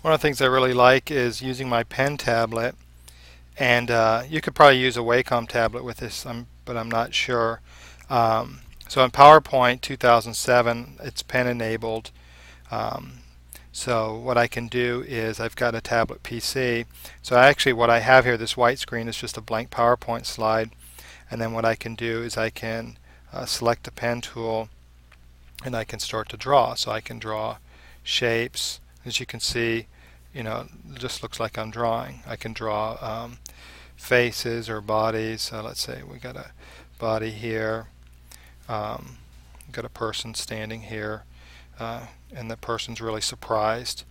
One of the things I really like is using my pen tablet, and you could probably use a Wacom tablet with this, but I'm not sure. So in PowerPoint 2007, it's pen enabled. Um, so what I can do is I've got a tablet PC. So actually what I have here, this white screen, is just a blank PowerPoint slide. And then what I can do is I can select the pen tool and I can start to draw. So I can draw shapes. As you can see, it just looks like I'm drawing. I can draw faces or bodies. Let's say we got a body here. Got a person standing here, and the person's really surprised.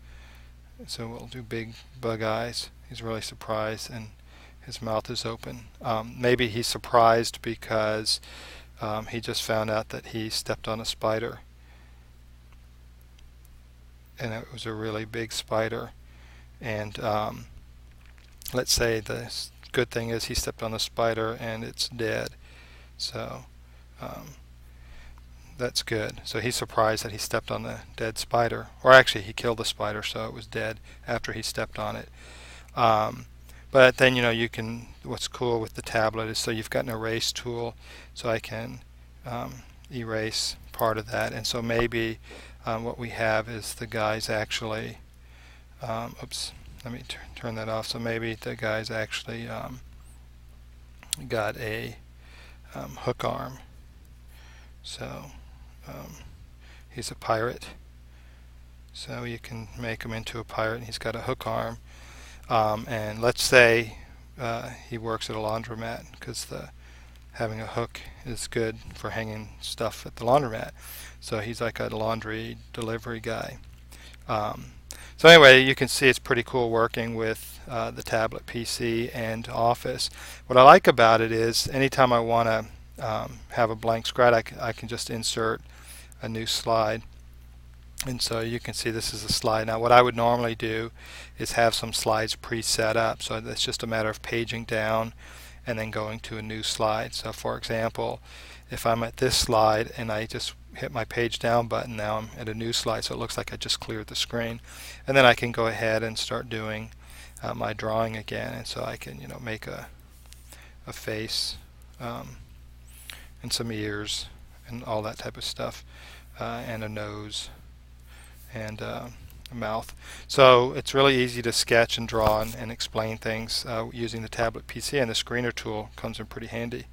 So we'll do big bug eyes. He's really surprised, and his mouth is open. Maybe he's surprised because he just found out that he stepped on a spider, and it was a really big spider. And let's say the good thing is he stepped on the spider and it's dead. So that's good. So he's surprised that he stepped on the dead spider, or actually he killed the spider, so it was dead after he stepped on it. But then you can. What's cool with the tablet is so you've got an erase tool, so I can erase part of that. And so maybe what we have is the guy's actually. Oops. Let me turn that off. So maybe the guy's actually got a hook arm. So he's a pirate. So you can make him into a pirate. He's got a hook arm. And let's say he works at a laundromat, because having a hook is good for hanging stuff at the laundromat. So he's like a laundry delivery guy. So anyway, you can see it's pretty cool working with the tablet PC and Office. What I like about it is anytime I want to have a blank slide, I can just insert a new slide. And so you can see this is a slide. Now what I would normally do is have some slides pre-set up, so it's just a matter of paging down and then going to a new slide. So for example, if I'm at this slide and I just hit my page down button, now I'm at a new slide, so it looks like I just cleared the screen. And then I can go ahead and start doing my drawing again. And so I can make a face and some ears and all that type of stuff, and a nose and a mouth. So it's really easy to sketch and draw and explain things using the tablet PC, and the Screenr tool comes in pretty handy.